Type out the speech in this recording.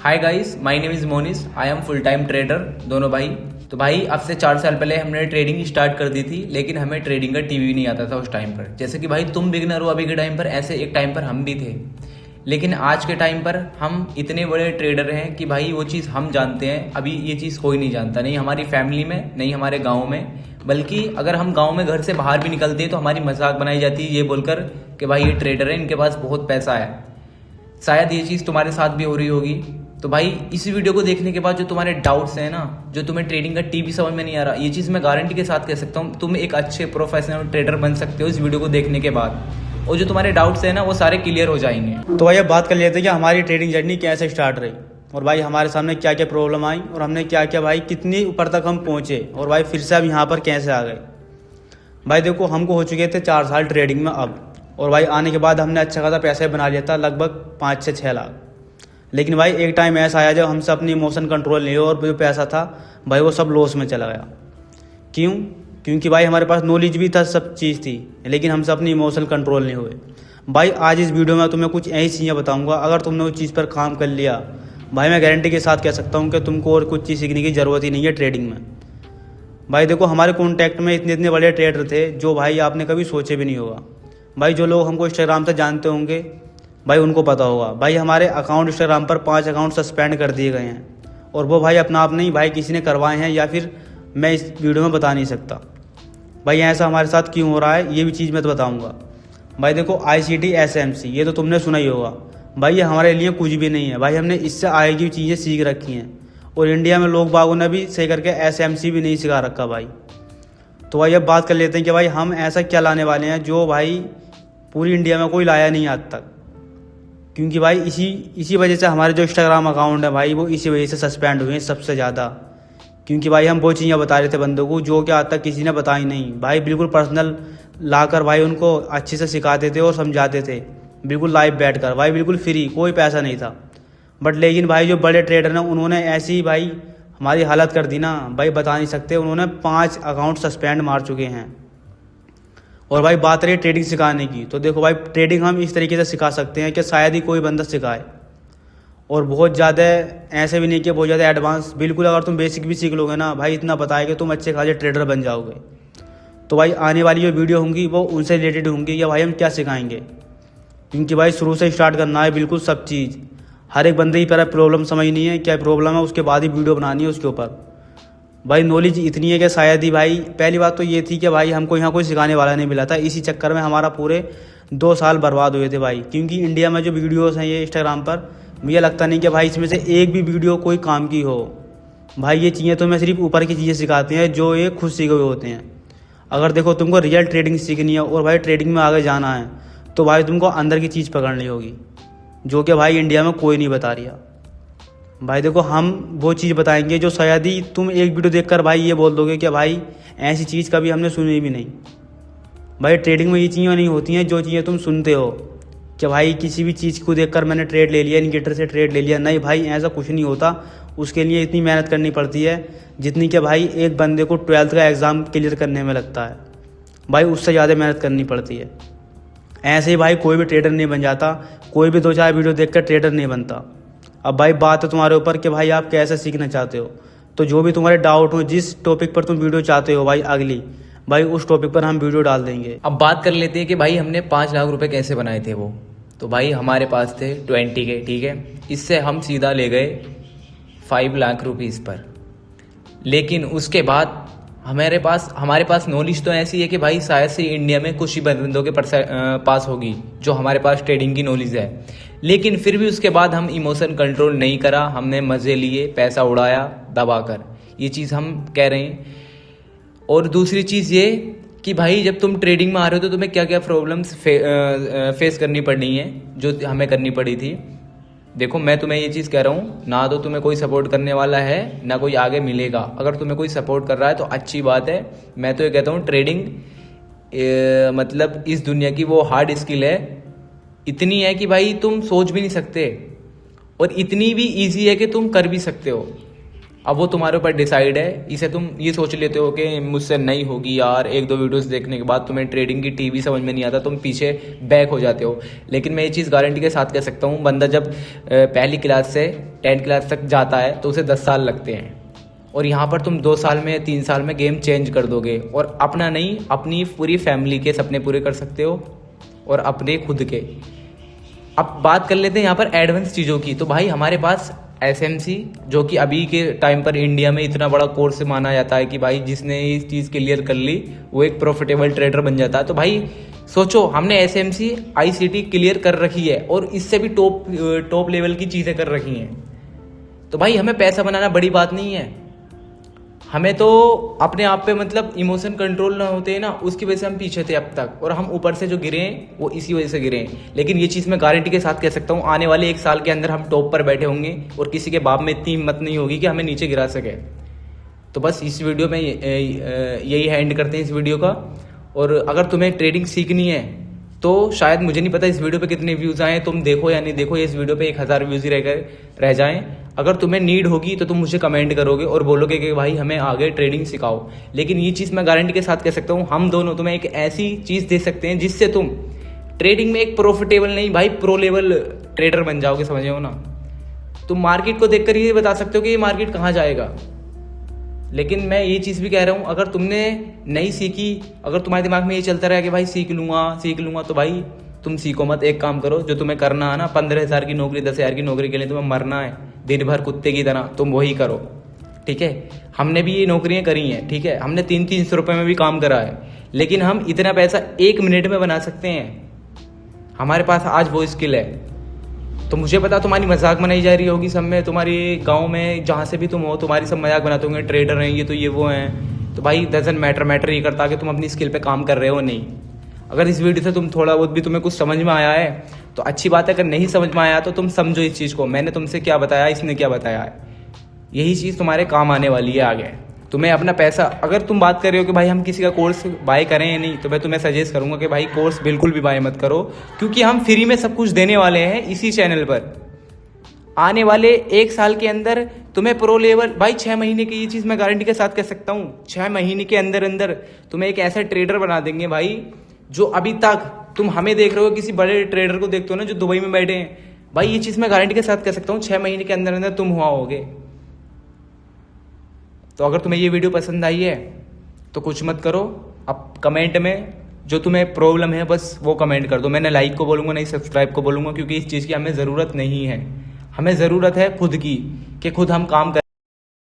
Hi guys, my name is Monis. I am full time trader. दोनों भाई। तो भाई अब से 4 साल पहले हमने ट्रेडिंग स्टार्ट कर दी थी, लेकिन हमें ट्रेडिंग का टीवी नहीं आता था उस टाइम पर। जैसे कि भाई तुम बिगिनर हो अभी के टाइम पर, ऐसे एक टाइम पर हम भी थे। लेकिन आज के टाइम पर हम इतने बड़े ट्रेडर हैं कि भाई वो चीज़ हम जानते हैं, अभी ये चीज़ कोई नहीं जानता, नहीं हमारी फैमिली में, नहीं हमारे गाँव में। बल्कि अगर हम गाँव में घर से बाहर भी निकलते हैं तो हमारी मजाक बनाई जाती है ये बोलकर कि भाई ये ट्रेडर है, इनके पास बहुत पैसा है। शायद ये चीज़ तुम्हारे साथ भी हो रही होगी। तो भाई इस वीडियो को देखने के बाद जो तुम्हारे डाउट्स हैं ना, जो तुम्हें ट्रेडिंग का टीवी समझ में नहीं आ रहा, ये चीज़ मैं गारंटी के साथ कह सकता हूँ तुम एक अच्छे प्रोफेशनल ट्रेडर बन सकते हो इस वीडियो को देखने के बाद। और जो तुम्हारे डाउट्स हैं ना वो सारे क्लियर हो जाएंगे। तो भाई अब बात कर लेते हैं कि हमारी ट्रेडिंग जर्नी कैसे स्टार्ट रही और भाई हमारे सामने क्या क्या प्रॉब्लम आई और हमने क्या क्या भाई कितनी ऊपर तक हम पहुँचे और भाई फिर से अब यहाँ पर कैसे आ गए। भाई देखो, हमको हो चुके थे 4 साल ट्रेडिंग में अब, और भाई आने के बाद हमने अच्छा खासा पैसा बना लिया था, लगभग 5 से 6 लाख। लेकिन भाई एक टाइम ऐसा आया जब हमसे अपनी इमोशन कंट्रोल नहीं हुआ और जो पैसा था भाई वो सब लॉस में चला गया। क्यों? क्योंकि भाई हमारे पास नॉलेज भी था, सब चीज़ थी, लेकिन हमसे अपनी इमोशन कंट्रोल नहीं हुए। भाई आज इस वीडियो में तुम्हें कुछ ऐसी चीज़ें बताऊंगा, अगर तुमने उस चीज़ पर काम कर लिया भाई मैं गारंटी के साथ कह सकता हूँ कि तुमको और कुछ चीज़ सीखने की ज़रूरत ही नहीं है ट्रेडिंग में। भाई देखो, हमारे कॉन्टैक्ट में इतने इतने बड़े ट्रेडर थे जो भाई आपने कभी सोचे भी नहीं होगा। भाई जो लोग हमको इंस्टाग्राम से जानते होंगे भाई उनको पता होगा, भाई हमारे अकाउंट इंस्टाग्राम पर 5 अकाउंट सस्पेंड कर दिए गए हैं, और वो भाई अपना आप नहीं, भाई किसी ने करवाए हैं, या फिर मैं इस वीडियो में बता नहीं सकता। भाई ऐसा हमारे साथ क्यों हो रहा है ये भी चीज़ मैं तो बताऊँगा। भाई देखो, ICT SMC ये तो तुमने सुना ही होगा। भाई ये हमारे लिए कुछ भी नहीं है, भाई हमने इससे आगे की चीज़ें सीख रखी हैं, और इंडिया में लोग बागों ने भी सही करके SMC भी नहीं सिखा रखा भाई। तो भाई अब बात कर लेते हैं कि भाई हम ऐसा क्या लाने वाले हैं जो भाई पूरी इंडिया में कोई लाया नहीं आज तक। क्योंकि भाई इसी वजह से हमारे जो इंस्टाग्राम अकाउंट है भाई वो इसी वजह से सस्पेंड हुए हैं सबसे ज़्यादा। क्योंकि भाई हम वो चीज़ें बता रहे थे बंदों को जो कि आज तक किसी ने बताई नहीं। भाई बिल्कुल पर्सनल लाकर भाई उनको अच्छे से सिखाते थे और समझाते थे, बिल्कुल लाइव बैठकर, भाई बिल्कुल फ्री, कोई पैसा नहीं था। बट लेकिन भाई जो बड़े ट्रेडर हैं उन्होंने ऐसी भाई हमारी हालत कर दी ना, भाई बता नहीं सकते। उन्होंने 5 अकाउंट सस्पेंड मार चुके हैं। और भाई बात रही ट्रेडिंग सिखाने की, तो देखो भाई ट्रेडिंग हम इस तरीके से सिखा सकते हैं कि शायद ही कोई बंदा सिखाए, और बहुत ज़्यादा ऐसे भी नहीं कि बहुत ज़्यादा एडवांस। बिल्कुल अगर तुम बेसिक भी सीख लोगे ना भाई, इतना पता है कि तुम अच्छे खासे ट्रेडर बन जाओगे। तो भाई आने वाली जो वीडियो होंगी वो उनसे रिलेटेड होंगी, या भाई हम क्या सिखाएंगे। क्योंकि भाई शुरू से स्टार्ट करना है बिल्कुल सब चीज़। हर एक बंदे की पहले प्रॉब्लम समझनी है, क्या प्रॉब्लम है, उसके बाद ही वीडियो बनानी है उसके ऊपर। भाई नॉलेज इतनी है कि शायद ही भाई, पहली बात तो ये थी कि भाई हमको यहाँ कोई सिखाने वाला नहीं मिला था, इसी चक्कर में हमारा पूरे 2 साल बर्बाद हुए थे भाई। क्योंकि इंडिया में जो वीडियोस हैं ये इंस्टाग्राम पर, मुझे लगता नहीं कि भाई इसमें से एक भी वीडियो कोई काम की हो। भाई ये चीज़ें तो मैं सिर्फ ऊपर की चीज़ें सिखाते हैं जो ये खुद सीखे हुए होते हैं। अगर देखो तुमको रियल ट्रेडिंग सीखनी है और भाई ट्रेडिंग में आगे जाना है तो भाई तुमको अंदर की चीज़ पकड़नी होगी, जो कि भाई इंडिया में कोई नहीं बता रहा। भाई देखो, हम वो चीज़ बताएंगे जो शायद ही तुम एक वीडियो देखकर भाई ये बोल दोगे कि भाई ऐसी चीज़ कभी हमने सुनी भी नहीं। भाई ट्रेडिंग में ये चीज़ें नहीं होती हैं जो चीज़ें तुम सुनते हो कि भाई किसी भी चीज़ को देखकर मैंने ट्रेड ले लिया, इंडिकेटर से ट्रेड ले लिया। नहीं भाई, ऐसा कुछ नहीं होता। उसके लिए इतनी मेहनत करनी पड़ती है जितनी कि भाई एक बंदे को 12th का एग्ज़ाम क्लियर करने में लगता है। भाई उससे ज़्यादा मेहनत करनी पड़ती है। ऐसे ही भाई कोई भी ट्रेडर नहीं बन जाता, कोई भी 2-4 वीडियो देखकर ट्रेडर नहीं बनता। अब भाई बात है तुम्हारे ऊपर कि भाई आप कैसे सीखना चाहते हो। तो जो भी तुम्हारे डाउट हो, जिस टॉपिक पर तुम वीडियो चाहते हो भाई अगली, भाई उस टॉपिक पर हम वीडियो डाल देंगे। अब बात कर लेते हैं कि भाई हमने 5 लाख रुपए कैसे बनाए थे वो। तो भाई हमारे पास थे 20 के, ठीक है। इससे हम सीधा ले गए 5 लाख रुपीज़ पर। लेकिन उसके बाद हमारे पास नॉलेज तो ऐसी है कि भाई शायद से इंडिया में कुछ ही बंदों के पास होगी जो हमारे पास ट्रेडिंग की नॉलेज है। लेकिन फिर भी उसके बाद हम इमोशन कंट्रोल नहीं करा, हमने मज़े लिए, पैसा उड़ाया दबाकर, ये चीज़ हम कह रहे हैं। और दूसरी चीज़ ये कि भाई जब तुम ट्रेडिंग में आ रहे हो तो तुम्हें क्या क्या प्रॉब्लम्स फेस करनी पड़नी है जो हमें करनी पड़ी थी। देखो, मैं तुम्हें ये चीज़ कह रहा हूँ, ना तो तुम्हें कोई सपोर्ट करने वाला है ना कोई आगे मिलेगा। अगर तुम्हें कोई सपोर्ट कर रहा है तो अच्छी बात है। मैं तो ये कहता हूँ ट्रेडिंग मतलब इस दुनिया की वो हार्ड स्किल है, इतनी है कि भाई तुम सोच भी नहीं सकते, और इतनी भी ईजी है कि तुम कर भी सकते हो। अब वो तुम्हारे ऊपर डिसाइड है। इसे तुम ये सोच लेते हो कि मुझसे नहीं होगी यार, एक दो वीडियोस देखने के बाद तुम्हें ट्रेडिंग की टीवी समझ में नहीं आता, तुम पीछे बैक हो जाते हो। लेकिन मैं ये चीज़ गारंटी के साथ कह सकता हूँ, बंदा जब पहली क्लास से 10th क्लास तक जाता है तो उसे 10 साल लगते हैं, और यहाँ पर तुम 2 साल में 3 साल में गेम चेंज कर दोगे, और अपना नहीं अपनी पूरी फैमिली के सपने पूरे कर सकते हो, और अपने खुद के। अब बात कर लेते हैं यहाँ पर एडवांस चीज़ों की। तो भाई हमारे पास SMC, जो कि अभी के टाइम पर इंडिया में इतना बड़ा कोर्स माना जाता है कि भाई जिसने इस चीज़ क्लियर कर ली वो एक प्रॉफिटेबल ट्रेडर बन जाता है। तो भाई सोचो, हमने SMC ICT क्लियर कर रखी है और इससे भी टॉप लेवल की चीज़ें कर रखी हैं। तो भाई हमें पैसा बनाना बड़ी बात नहीं है, हमें तो अपने आप पे मतलब इमोशन कंट्रोल ना होते हैं ना, उसकी वजह से हम पीछे थे अब तक, और हम ऊपर से जो गिरे हैं वो इसी वजह से गिरे हैं। लेकिन ये चीज़ मैं गारंटी के साथ कह सकता हूँ, आने वाले 1 साल के अंदर हम टॉप पर बैठे होंगे और किसी के बाप में इतनी हिम्मत नहीं होगी कि हमें नीचे गिरा सके। तो बस इस वीडियो में यही एंड करते हैं इस वीडियो का। और अगर तुम्हें ट्रेडिंग सीखनी है तो शायद, मुझे नहीं पता इस वीडियो पे कितने व्यूज़ आए, तुम देखो या नहीं देखो, इस वीडियो पे 1000 व्यूज़ ही रह जाएं। अगर तुम्हें नीड होगी तो तुम मुझे कमेंट करोगे और बोलोगे कि भाई हमें आगे ट्रेडिंग सिखाओ। लेकिन ये चीज़ मैं गारंटी के साथ कह सकता हूँ, हम दोनों तुम्हें एक ऐसी चीज़ दे सकते हैं जिससे तुम ट्रेडिंग में एक प्रॉफिटेबल नहीं भाई प्रो लेवल ट्रेडर बन जाओगे, समझे हो ना। तुम मार्केट को देखकर ये बता सकते हो कि ये मार्केट कहाँ जाएगा। लेकिन मैं ये चीज़ भी कह रहा हूँ, अगर तुमने नहीं सीखी, अगर तुम्हारे दिमाग में ये चलता रहा कि भाई सीख लूँगा, तो भाई तुम सीखो मत। एक काम करो, जो तुम्हें करना है ना, 15,000 की नौकरी, 10,000 की नौकरी के लिए तुम्हें मरना है दिन भर कुत्ते की तरह, तुम वही करो, ठीक है। हमने भी ये नौकरियाँ करी हैं, ठीक है, हमने 300 रुपये में भी काम करा है, लेकिन हम इतना पैसा 1 मिनट में बना सकते हैं। हमारे पास आज वो स्किल है। तो मुझे पता तुम्हारी मजाक बनाई जा रही होगी सब में, तुम्हारी गांव में जहाँ से भी तुम हो, तुम्हारी सब मजाक बनाते होंगे, ट्रेडर हैं ये, तो ये वो हैं। तो भाई डजंट मैटर ये करता कि तुम अपनी स्किल पे काम कर रहे हो नहीं। अगर इस वीडियो से तुम थोड़ा बहुत भी तुम्हें कुछ समझ में आया है तो अच्छी बात है, अगर नहीं समझ में आया तो तुम समझो इस चीज़ को, मैंने तुमसे क्या बताया, इसने क्या बताया है, यही चीज़ तुम्हारे काम आने वाली है आगे। तुम्हें अपना पैसा, अगर तुम बात कर रहे हो कि भाई हम किसी का कोर्स बाय करें या नहीं, तो मैं तुम्हें सजेस्ट करूंगा कि भाई कोर्स बिल्कुल भी बाय मत करो, क्योंकि हम फ्री में सब कुछ देने वाले हैं इसी चैनल पर। आने वाले 1 साल के अंदर तुम्हें प्रो लेवल, भाई 6 महीने की, ये चीज़ मैं गारंटी के साथ कह सकता हूँ, 6 महीने के अंदर अंदर तुम्हें एक ऐसा ट्रेडर बना देंगे भाई, जो अभी तक तुम हमें देख रहे हो, किसी बड़े ट्रेडर को देखते हो ना जो दुबई में बैठे हैं, भाई ये चीज़ मैं गारंटी के साथ कह सकता हूँ 6 महीने के अंदर अंदर तुम हुआ होगे। तो अगर तुम्हें ये वीडियो पसंद आई है तो कुछ मत करो, अब कमेंट में जो तुम्हें प्रॉब्लम है बस वो कमेंट कर दो। मैंने लाइक को बोलूँगा नहीं, सब्सक्राइब को बोलूँगा, क्योंकि इस चीज़ की हमें ज़रूरत नहीं है। हमें ज़रूरत है खुद की, कि खुद हम काम करें।